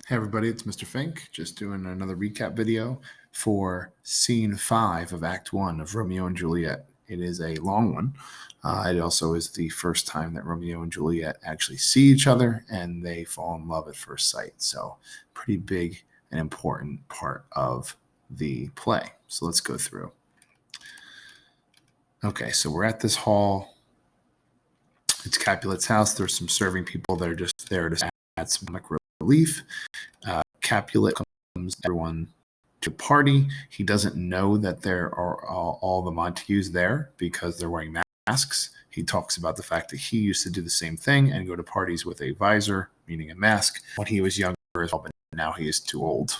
Hey everybody, it's Mr. Fink, just doing another recap video for Scene 5 of Act 1 of Romeo and Juliet. It is a long one. It also is the first time that Romeo and Juliet actually see each other and they fall in love at first sight. So pretty big and important part of the play. So let's go through. Okay, so we're at this hall. It's Capulet's house. There's some serving people that are just there to add some comic relief. Capulet comes everyone to party. He doesn't know that there are all the Montagues there because they're wearing masks. He talks about the fact that he used to do the same thing and go to parties with a visor, meaning a mask, when he was younger as well, but now he is too old.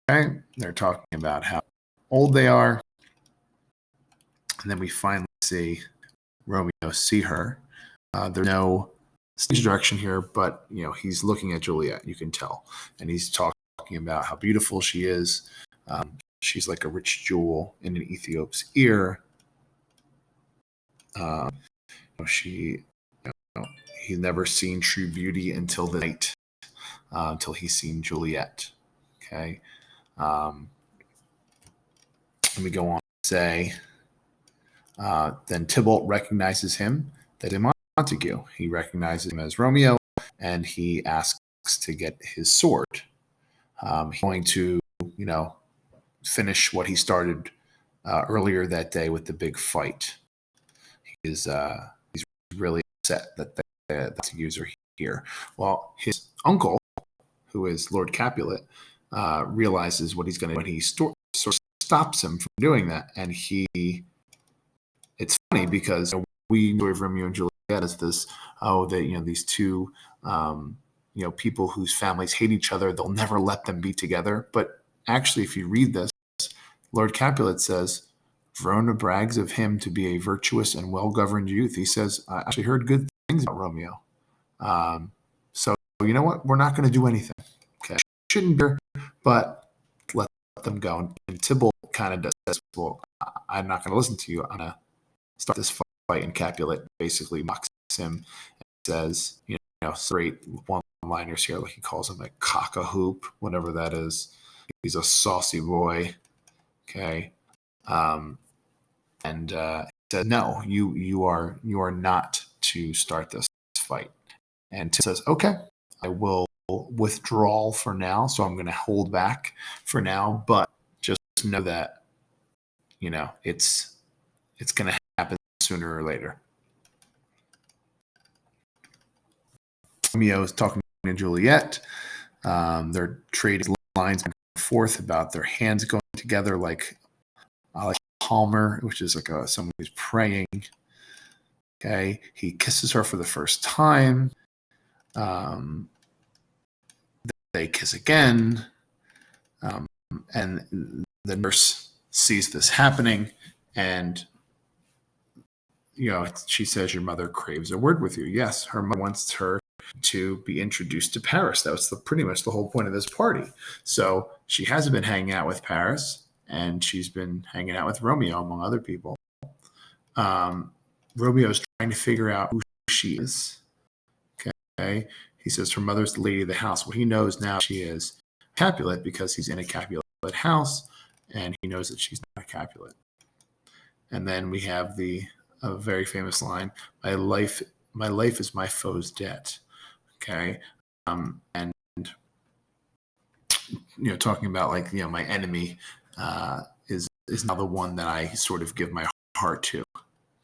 Okay, they're talking about how old they are. And then we finally see Romeo see her. There's no stage direction here, but he's looking at Juliet, you can tell, and he's talking about how beautiful she is. She's like a rich jewel in an Ethiop's ear. He's never seen true beauty until the night, until he's seen Juliet. Okay. Let me go on to say, then Tybalt recognizes him, that is Montague. He recognizes him as Romeo, and he asks to get his sword. He's going to, finish what he started earlier that day with the big fight. He's really upset that the Montagues are here. Well, his uncle, who is Lord Capulet, realizes what he's going to do, and he sort of stops him from doing that. And it's funny because we know of Romeo and Juliet as this, these two, people whose families hate each other, they'll never let them be together. But actually, if you read this, Lord Capulet says, Verona brags of him to be a virtuous and well-governed youth. He says, I actually heard good things about Romeo. So you know what? We're not going to do anything. Okay, shouldn't be, but let them go. And Tybalt kind of says, well, I'm not going to listen to you. I'm going to start this fight. And Capulet basically mocks him and says, great one-liners here, like he calls him a cock-a-hoop, whatever that is. He's a saucy boy. Okay. And he said, no, you are not to start this fight. And Tim says, okay, I will withdraw for now. So I'm going to hold back for now, but just know that, it's going to happen sooner or later. Romeo is talking to Juliet. They're trading lines back and forth about their hands going together like Palmer, which is like someone who's praying. Okay, he kisses her for the first time. They kiss again, and the nurse sees this happening, and she says, "Your mother craves a word with you." Yes, her mother wants her to be introduced to Paris. That was pretty much the whole point of this party. So she hasn't been hanging out with Paris. And she's been hanging out with Romeo, among other people. Romeo is trying to figure out who she is. Okay. He says her mother's the lady of the house. Well, he knows now she is Capulet because he's in a Capulet house, and he knows that she's not a Capulet. And then we have a very famous line, my life is my foe's debt. Okay. And talking about my enemy is now the one that I sort of give my heart to.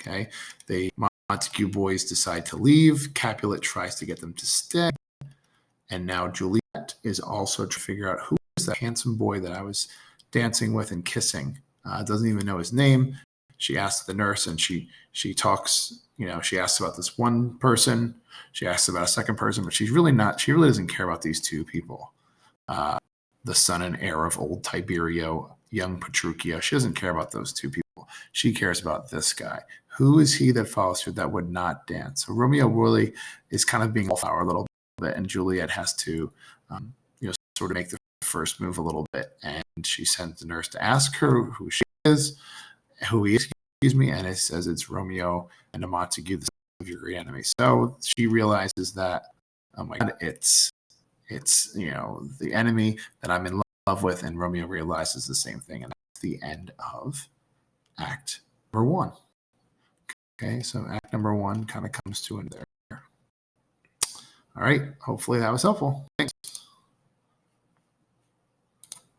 Okay, the Montague boys decide to leave. Capulet tries to get them to stay, and now Juliet is also trying to figure out who is that handsome boy that I was dancing with and kissing. Doesn't even know his name. She asks the nurse, and she talks. She asks about this one person. She asks about a second person, but she's really not. She really doesn't care about these two people. The son and heir of old Tiberio, young Petruchio. She doesn't care about those two people. She cares about this guy. Who is he that follows her that would not dance? So Romeo really is kind of being a wallflower a little bit, and Juliet has to, sort of make the first move a little bit. And she sends the nurse to ask her who he is, and it says it's Romeo and a Montague, the son of your great enemy. So she realizes that, oh my God, it's It's, the enemy that I'm in love with, and Romeo realizes the same thing. And that's the end of act number one. Okay, so act number one kind of comes to an end there. All right, hopefully that was helpful. Thanks.